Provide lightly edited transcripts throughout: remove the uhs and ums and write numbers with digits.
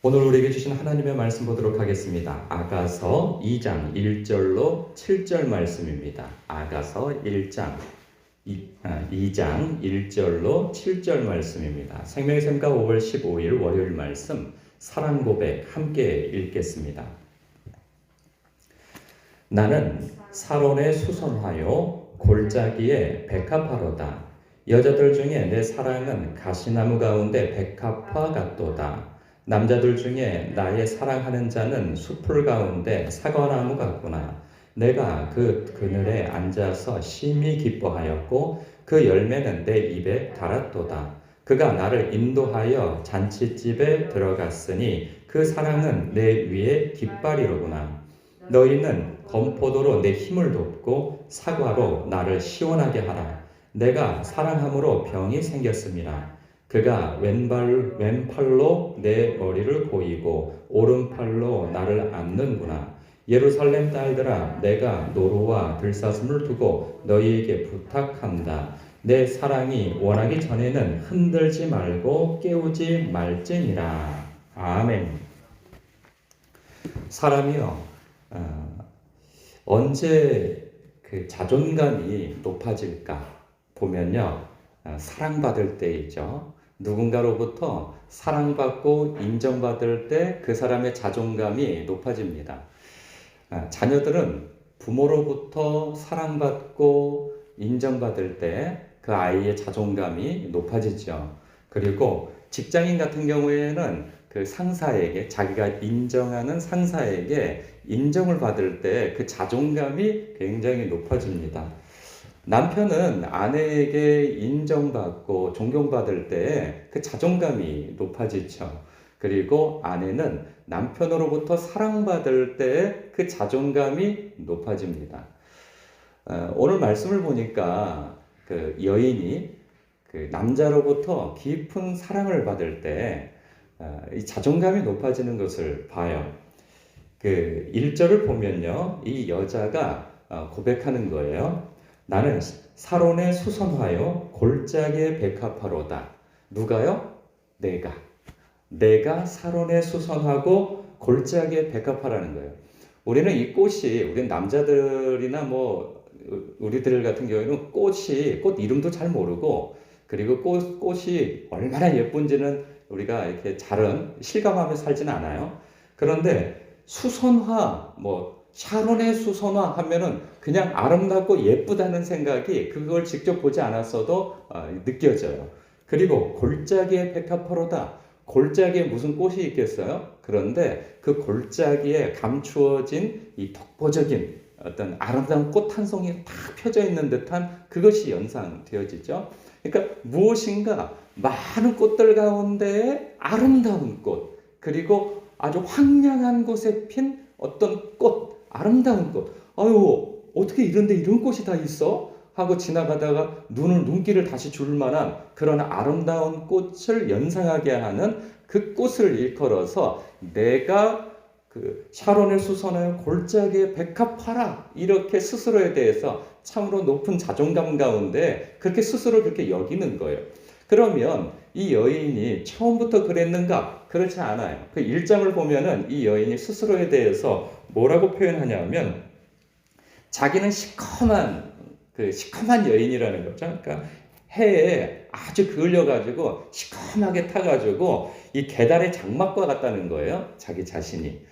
오늘 우리에게 주신 하나님의 말씀 보도록 하겠습니다. 아가서 2장 1절로 7절 말씀입니다. 아가서 2장 1절로 7절 말씀입니다. 생명의 샘가 5월 15일 월요일 말씀 사랑 고백 함께 읽겠습니다. 나는 사론에 수선하여 골짜기에 백합화로다. 여자들 중에 내 사랑은 가시나무 가운데 백합화 같도다. 남자들 중에 나의 사랑하는 자는 숲풀 가운데 사과나무 같구나. 내가 그 그늘에 앉아서 심히 기뻐하였고 그 열매는 내 입에 달았도다. 그가 나를 인도하여 잔치집에 들어갔으니 그 사랑은 내 위에 깃발이로구나. 너희는 검포도로 내 힘을 돕고 사과로 나를 시원하게 하라. 내가 사랑함으로 병이 생겼습니다. 그가 왼팔로 내 머리를 고이고 오른팔로 나를 안는구나. 예루살렘 딸들아, 내가 노루와 들사슴을 두고 너희에게 부탁한다. 내 사랑이 원하기 전에는 흔들지 말고 깨우지 말지니라. 아멘. 사람이요, 언제 그 자존감이 높아질까 보면요, 사랑받을 때이죠. 누군가로부터 사랑받고 인정받을 때 그 사람의 자존감이 높아집니다. 자녀들은 부모로부터 사랑받고 인정받을 때 그 아이의 자존감이 높아지죠. 그리고 직장인 같은 경우에는 그 상사에게, 자기가 인정하는 상사에게 인정을 받을 때 그 자존감이 굉장히 높아집니다. 남편은 아내에게 인정받고 존경받을 때 그 자존감이 높아지죠. 그리고 아내는 남편으로부터 사랑받을 때 그 자존감이 높아집니다. 오늘 말씀을 보니까 그 여인이 그 남자로부터 깊은 사랑을 받을 때 이 자존감이 높아지는 것을 봐요. 그 1절을 보면요, 이 여자가 고백하는 거예요. 나는 사론에 수선하여 골짜기에 백합화로다. 누가요? 내가 사론에 수선하고 골짜기에 백합화라는 거예요. 우리는 이 꽃이, 우리 남자들이나 뭐 우리들 같은 경우에는 꽃 이름도 잘 모르고, 그리고 꽃이 얼마나 예쁜지는 우리가 이렇게 잘은 실감하며 살지는 않아요. 그런데 수선화, 샤론의 수선화 하면은 그냥 아름답고 예쁘다는 생각이 그걸 직접 보지 않았어도 느껴져요. 그리고 골짜기에 백합화로다. 골짜기에 무슨 꽃이 있겠어요? 그런데 그 골짜기에 감추어진 이 독보적인 어떤 아름다운 꽃 한 송이 다 펴져 있는 듯한 그것이 연상되어지죠. 그러니까 무엇인가 많은 꽃들 가운데 아름다운 꽃, 그리고 아주 황량한 곳에 핀 어떤 꽃, 아름다운 꽃. 아유, 어떻게 이런데 이런 꽃이 다 있어? 하고 지나가다가 눈길을 다시 줄 만한 그런 아름다운 꽃을 연상하게 하는 그 꽃을 일컬어서 내가 그 샤론의 수선하여 골짜기에 백합화라, 이렇게 스스로에 대해서 참으로 높은 자존감 가운데 그렇게 스스로 그렇게 여기는 거예요. 그러면 이 여인이 처음부터 그랬는가? 그렇지 않아요. 그 1장을 보면은 이 여인이 스스로에 대해서 뭐라고 표현하냐면 자기는 시커먼 여인이라는 거죠. 그러니까 해에 아주 그을려가지고 시커멓게 타가지고 이 계달의 장막과 같다는 거예요. 자기 자신이.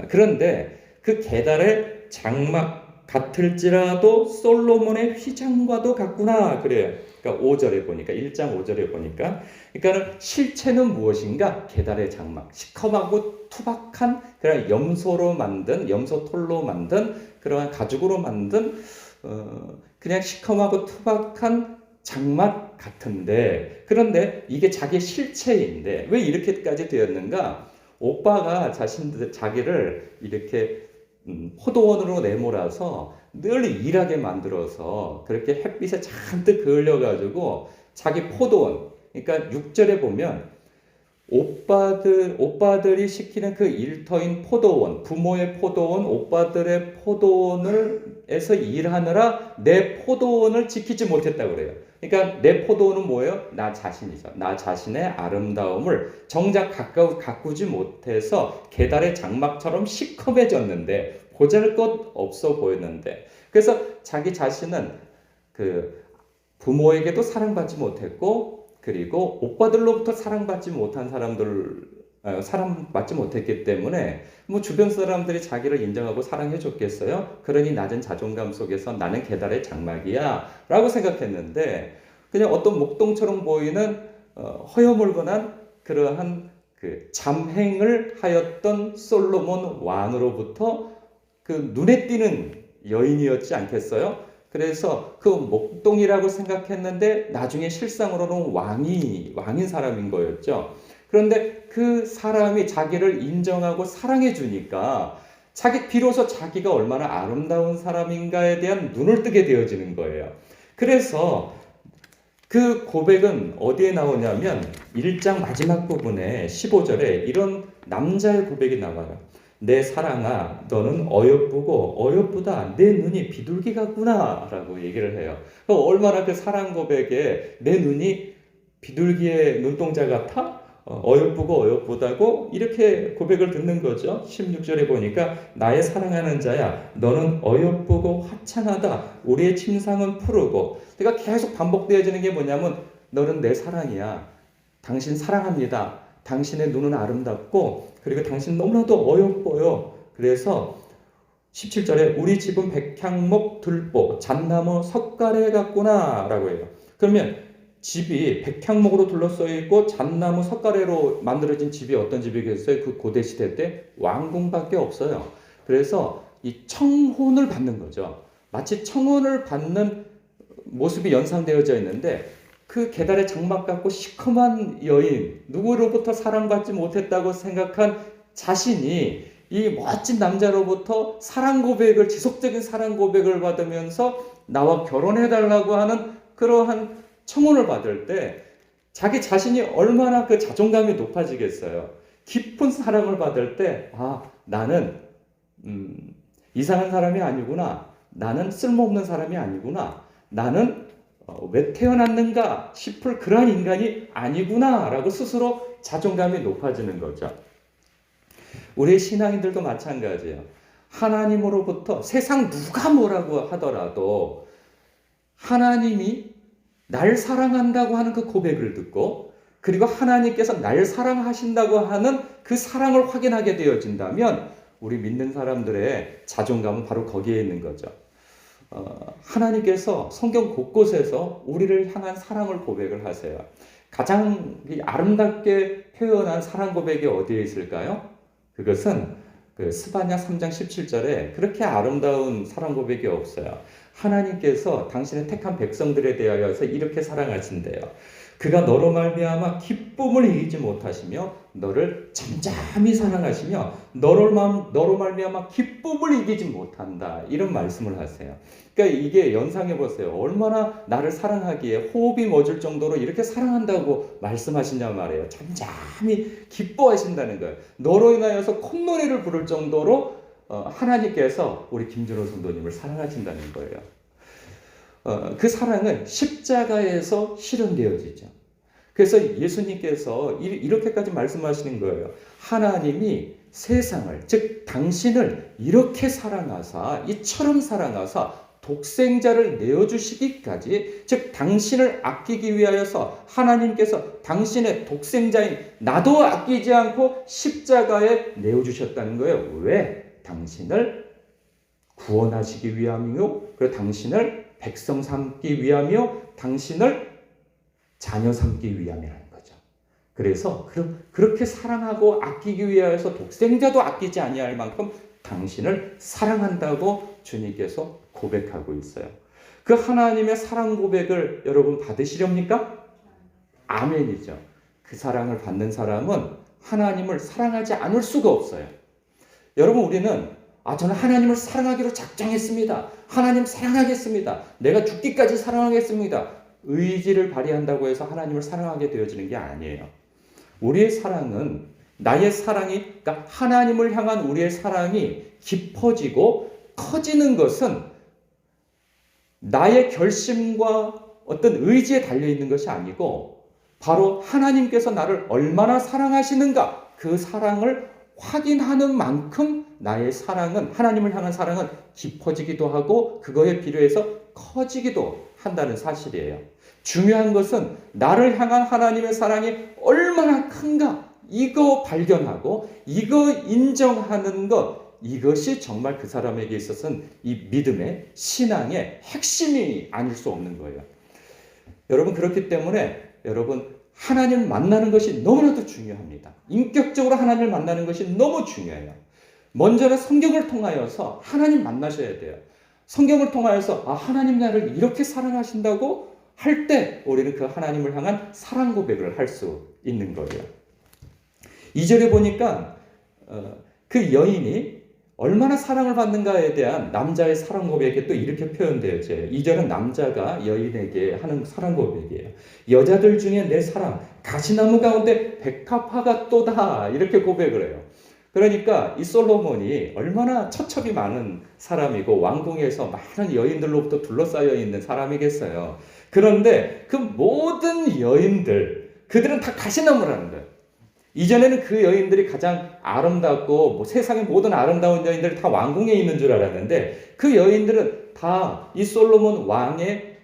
그런데 그 계달의 장막 같을지라도 솔로몬의 휘장과도 같구나 그래요. 그러니까 5절에 보니까, 1장 5절에 보니까, 그러니까 실체는 무엇인가? 계달의 장막, 시커멓고 투박한 그런 염소 톨로 만든 그러한 가죽으로 만든 그냥 시커멓고 투박한 장막 같은데, 그런데 이게 자기의 실체인데 왜 이렇게까지 되었는가? 오빠가 자기를 이렇게 포도원으로 내몰아서 늘 일하게 만들어서 그렇게 햇빛에 잔뜩 그을려가지고 자기 포도원, 그러니까 6절에 보면 오빠들이 시키는 그 일터인 포도원, 부모의 포도원, 오빠들의 포도원에서 일하느라 내 포도원을 지키지 못했다고 그래요. 그러니까 내 포도는 뭐예요? 나 자신이죠. 나 자신의 아름다움을 정작 가꾸지 못해서 계달의 장막처럼 시커매졌는데 보잘것 없어 보였는데 그래서 자기 자신은 그 부모에게도 사랑받지 못했고 그리고 오빠들로부터 사랑받지 못했기 때문에 뭐 주변 사람들이 자기를 인정하고 사랑해 줬겠어요? 그러니 낮은 자존감 속에서 나는 계달의 장막이야 라고 생각했는데 그냥 어떤 목동처럼 보이는 허여멀건한 그러한 그 잠행을 하였던 솔로몬 왕으로부터 그 눈에 띄는 여인이었지 않겠어요? 그래서 그 목동이라고 생각했는데 나중에 실상으로는 왕인 사람인 거였죠. 그런데 그 사람이 자기를 인정하고 사랑해 주니까 비로소 자기가 얼마나 아름다운 사람인가에 대한 눈을 뜨게 되어지는 거예요. 그래서 그 고백은 어디에 나오냐면 1장 마지막 부분에 15절에 이런 남자의 고백이 나와요. 내 사랑아, 너는 어여쁘다. 내 눈이 비둘기 같구나 라고 얘기를 해요. 얼마나 그 사랑 고백에 내 눈이 비둘기의 눈동자 같아? 어여쁘다고 이렇게 고백을 듣는 거죠. 16절에 보니까 나의 사랑하는 자야, 너는 어여쁘고 화창하다. 우리의 침상은 푸르고. 그러니까 계속 반복되어지는 게 뭐냐면 너는 내 사랑이야. 당신 사랑합니다. 당신의 눈은 아름답고 그리고 당신 너무나도 어여뻐요. 그래서 17절에 우리 집은 백향목 들보 잣나무 석가래 같구나 라고 해요. 그러면 집이 백향목으로 둘러싸여 있고 잣나무 석가래로 만들어진 집이 어떤 집이겠어요? 그 고대 시대 때 왕궁밖에 없어요. 그래서 이 청혼을 받는 거죠. 마치 청혼을 받는 모습이 연상되어져 있는데 그 계달의 장막 같고 시커먼 여인, 누구로부터 사랑받지 못했다고 생각한 자신이 이 멋진 남자로부터 지속적인 사랑 고백을 받으면서 나와 결혼해달라고 하는 그러한 청혼을 받을 때 자기 자신이 얼마나 그 자존감이 높아지겠어요. 깊은 사랑을 받을 때, 나는 이상한 사람이 아니구나. 나는 쓸모없는 사람이 아니구나. 나는 왜 태어났는가 싶을 그러한 인간이 아니구나 라고 스스로 자존감이 높아지는 거죠. 우리의 신앙인들도 마찬가지예요. 하나님으로부터 세상 누가 뭐라고 하더라도 하나님이 날 사랑한다고 하는 그 고백을 듣고 그리고 하나님께서 날 사랑하신다고 하는 그 사랑을 확인하게 되어진다면 우리 믿는 사람들의 자존감은 바로 거기에 있는 거죠. 하나님께서 성경 곳곳에서 우리를 향한 사랑을 고백을 하세요. 가장 아름답게 표현한 사랑 고백이 어디에 있을까요? 그것은 그 스바냐 3장 17절에 그렇게 아름다운 사랑 고백이 없어요. 하나님께서 당신의 택한 백성들에 대하여서 이렇게 사랑하신대요. 그가 너로 말미암아 기쁨을 이기지 못하시며 너를 잠잠히 사랑하시며 너로 말미암아 기쁨을 이기지 못한다. 이런 말씀을 하세요. 그러니까 이게 연상해 보세요. 얼마나 나를 사랑하기에 호흡이 멎을 정도로 이렇게 사랑한다고 말씀하시냐 말이에요. 잠잠히 기뻐하신다는 거예요. 너로 인하여서 콧노래를 부를 정도로 하나님께서 우리 김준호 성도님을 사랑하신다는 거예요. 그 사랑은 십자가에서 실현되어지죠. 그래서 예수님께서 이렇게까지 말씀하시는 거예요. 하나님이 세상을, 즉 당신을 이렇게 사랑하사, 이처럼 사랑하사 독생자를 내어주시기까지, 즉 당신을 아끼기 위하여서 하나님께서 당신의 독생자인 나도 아끼지 않고 십자가에 내어주셨다는 거예요. 왜? 당신을 구원하시기 위함이요, 그리고 당신을 백성 삼기 위하며 당신을 자녀 삼기 위함이라는 거죠. 그래서 그렇게 사랑하고 아끼기 위하여서 독생자도 아끼지 아니할 만큼 당신을 사랑한다고 주님께서 고백하고 있어요. 그 하나님의 사랑 고백을 여러분 받으시렵니까? 아멘이죠. 그 사랑을 받는 사람은 하나님을 사랑하지 않을 수가 없어요. 여러분, 우리는 저는 하나님을 사랑하기로 작정했습니다. 하나님 사랑하겠습니다. 내가 죽기까지 사랑하겠습니다. 의지를 발휘한다고 해서 하나님을 사랑하게 되어지는 게 아니에요. 우리의 사랑은 그러니까 하나님을 향한 우리의 사랑이 깊어지고 커지는 것은 나의 결심과 어떤 의지에 달려 있는 것이 아니고 바로 하나님께서 나를 얼마나 사랑하시는가 그 사랑을 확인하는 만큼 나의 사랑은 하나님을 향한 사랑은 깊어지기도 하고 그거에 비례해서 커지기도 한다는 사실이에요. 중요한 것은 나를 향한 하나님의 사랑이 얼마나 큰가 이거 발견하고 이거 인정하는 것 이것이 정말 그 사람에게 있어서는 이 믿음의 신앙의 핵심이 아닐 수 없는 거예요. 여러분 그렇기 때문에 여러분 하나님 만나는 것이 너무나도 중요합니다. 인격적으로 하나님을 만나는 것이 너무 중요해요. 먼저는 성경을 통하여서 하나님 만나셔야 돼요. 성경을 통하여서 하나님 나를 이렇게 사랑하신다고 할 때 우리는 그 하나님을 향한 사랑 고백을 할 수 있는 거예요. 2절에 보니까 그 여인이 얼마나 사랑을 받는가에 대한 남자의 사랑 고백이 또 이렇게 표현되어요. 2절은 남자가 여인에게 하는 사랑 고백이에요. 여자들 중에 내 사랑 가시나무 가운데 백합화가 또다 이렇게 고백을 해요. 그러니까 이 솔로몬이 얼마나 처첩이 많은 사람이고 왕궁에서 많은 여인들로부터 둘러싸여 있는 사람이겠어요. 그런데 그 모든 여인들 그들은 다 가시나무라는 거예요. 이전에는 그 여인들이 가장 아름답고 세상의 모든 아름다운 여인들이 다 왕궁에 있는 줄 알았는데 그 여인들은 다 이 솔로몬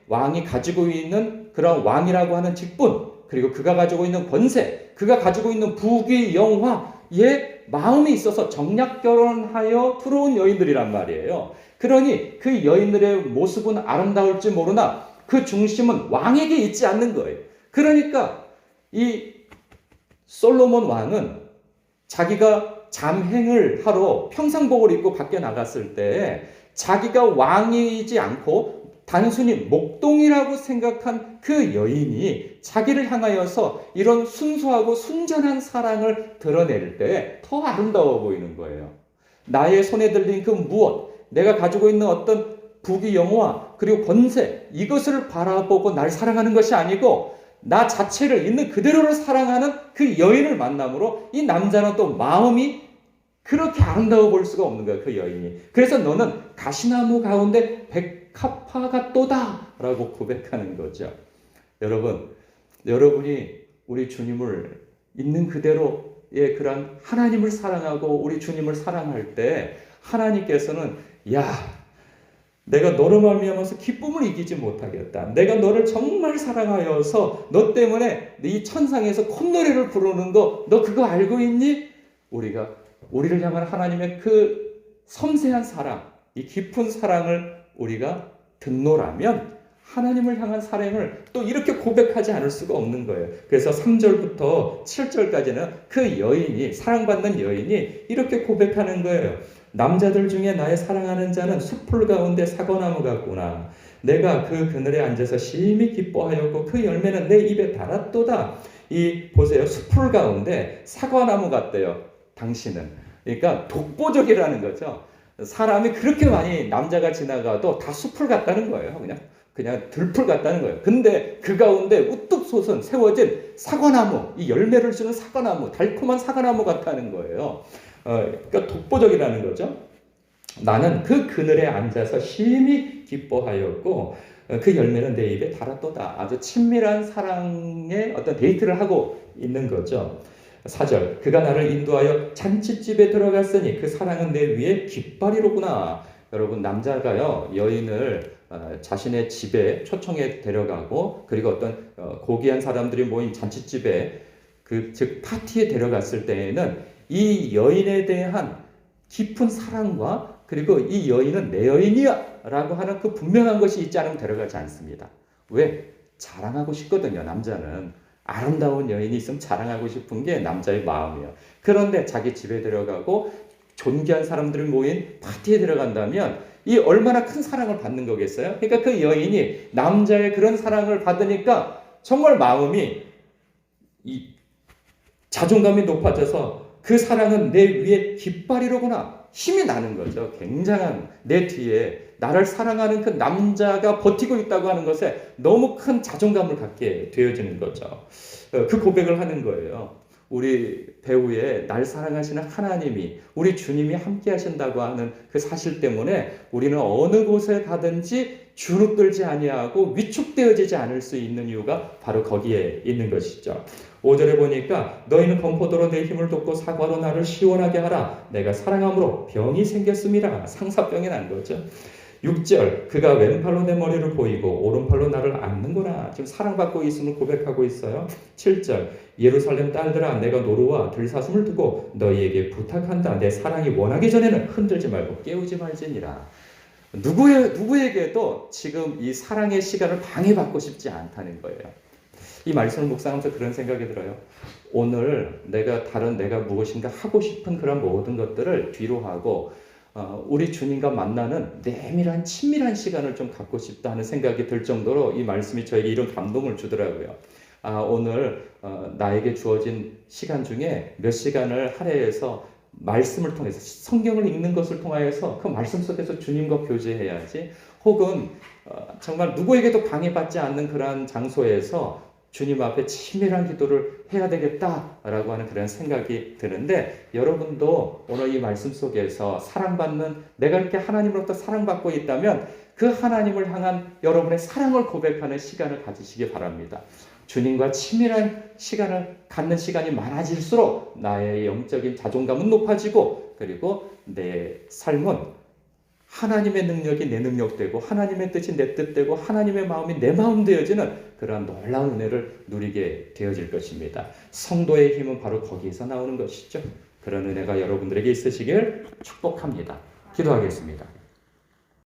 왕이 가지고 있는 그런 왕이라고 하는 직분 그리고 그가 가지고 있는 권세 그가 가지고 있는 부귀 영화에 마음이 있어서 정략 결혼하여 들어온 여인들이란 말이에요. 그러니 그 여인들의 모습은 아름다울지 모르나 그 중심은 왕에게 있지 않는 거예요. 그러니까 이 솔로몬 왕은 자기가 잠행을 하러 평상복을 입고 밖에 나갔을 때 자기가 왕이지 않고 단순히 목동이라고 생각한 그 여인이 자기를 향하여서 이런 순수하고 순전한 사랑을 드러낼 때 더 아름다워 보이는 거예요. 나의 손에 들린 그 무엇, 내가 가지고 있는 어떤 부귀 영화 그리고 권세 이것을 바라보고 날 사랑하는 것이 아니고 나 자체를 있는 그대로를 사랑하는 그 여인을 만남으로 이 남자는 또 마음이 그렇게 아름다워 볼 수가 없는 거예요. 그 여인이. 그래서 너는 가시나무 가운데 백합화가 또다 라고 고백하는 거죠. 여러분이 우리 주님을 있는 그대로의 그런 하나님을 사랑하고 우리 주님을 사랑할 때 하나님께서는 내가 너로 말미암아서 기쁨을 이기지 못하겠다. 내가 너를 정말 사랑하여서 너 때문에 이 천상에서 콧노래를 부르는 거 너 그거 알고 있니? 우리를 향한 하나님의 그 섬세한 사랑, 이 깊은 사랑을 우리가 듣노라면 하나님을 향한 사랑을 또 이렇게 고백하지 않을 수가 없는 거예요. 그래서 3절부터 7절까지는 그 여인이 사랑받는 여인이 이렇게 고백하는 거예요. 남자들 중에 나의 사랑하는 자는 숲풀 가운데 사과나무 같구나. 내가 그 그늘에 앉아서 심히 기뻐하였고 그 열매는 내 입에 달았도다. 보세요. 숲풀 가운데 사과나무 같대요. 당신은. 그러니까 독보적이라는 거죠. 사람이 그렇게 많이 남자가 지나가도 다 숲풀 같다는 거예요. 그냥 들풀 같다는 거예요. 근데 그 가운데 우뚝 솟은 세워진 사과나무, 이 열매를 주는 사과나무, 달콤한 사과나무 같다는 거예요. 그러니까 독보적이라는 거죠. 나는 그 그늘에 앉아서 심히 기뻐하였고 그 열매는 내 입에 달았도다. 아주 친밀한 사랑의 어떤 데이트를 하고 있는 거죠. 4절 그가 나를 인도하여 잔치집에 들어갔으니 그 사랑은 내 위에 깃발이로구나. 여러분 남자가요 여인을 자신의 집에 초청해 데려가고 그리고 어떤 고귀한 사람들이 모인 잔치집에 즉 파티에 데려갔을 때에는 이 여인에 대한 깊은 사랑과 그리고 이 여인은 내 여인이야 라고 하는 그 분명한 것이 있지 않으면 데려가지 않습니다. 왜? 자랑하고 싶거든요. 남자는 아름다운 여인이 있으면 자랑하고 싶은 게 남자의 마음이에요. 그런데 자기 집에 들어가고 존귀한 사람들이 모인 파티에 들어간다면 이 얼마나 큰 사랑을 받는 거겠어요? 그러니까 그 여인이 남자의 그런 사랑을 받으니까 정말 마음이 이 자존감이 높아져서 그 사랑은 내 위에 깃발이로구나. 힘이 나는 거죠. 굉장한 내 뒤에 나를 사랑하는 그 남자가 버티고 있다고 하는 것에 너무 큰 자존감을 갖게 되어지는 거죠. 그 고백을 하는 거예요. 우리 배우의 날 사랑하시는 하나님이 우리 주님이 함께 하신다고 하는 그 사실 때문에 우리는 어느 곳에 가든지 주눅들지 아니하고 위축되어지지 않을 수 있는 이유가 바로 거기에 있는 것이죠. 5절에 보니까 너희는 건포도로 내 힘을 돋고 사과로 나를 시원하게 하라. 내가 사랑함으로 병이 생겼음이라. 상사병이 난 거죠. 6절 그가 왼팔로 내 머리를 보이고 오른팔로 나를 안는구나. 지금 사랑받고 있음을 고백하고 있어요. 7절 예루살렘 딸들아 내가 노루와 들사슴을 두고 너희에게 부탁한다. 내 사랑이 원하기 전에는 흔들지 말고 깨우지 말지니라. 누구에게도 지금 이 사랑의 시간을 방해받고 싶지 않다는 거예요. 이 말씀을 묵상하면서 그런 생각이 들어요. 오늘 내가 무엇인가 하고 싶은 그런 모든 것들을 뒤로 하고 우리 주님과 만나는 내밀한 친밀한 시간을 좀 갖고 싶다 하는 생각이 들 정도로 이 말씀이 저에게 이런 감동을 주더라고요. 오늘 나에게 주어진 시간 중에 몇 시간을 할애해서 말씀을 통해서 성경을 읽는 것을 통하여서 그 말씀 속에서 주님과 교제해야지, 혹은 정말 누구에게도 방해받지 않는 그러한 장소에서 주님 앞에 치밀한 기도를 해야 되겠다라고 하는 그런 생각이 드는데, 여러분도 오늘 이 말씀 속에서 사랑받는, 내가 이렇게 하나님으로부터 사랑받고 있다면 그 하나님을 향한 여러분의 사랑을 고백하는 시간을 가지시기 바랍니다. 주님과 치밀한 시간을 갖는 시간이 많아질수록 나의 영적인 자존감은 높아지고, 그리고 내 삶은 하나님의 능력이 내 능력되고 하나님의 뜻이 내 뜻되고 하나님의 마음이 내 마음 되어지는 그러한 놀라운 은혜를 누리게 되어질 것입니다. 성도의 힘은 바로 거기에서 나오는 것이죠. 그런 은혜가 여러분들에게 있으시길 축복합니다. 기도하겠습니다.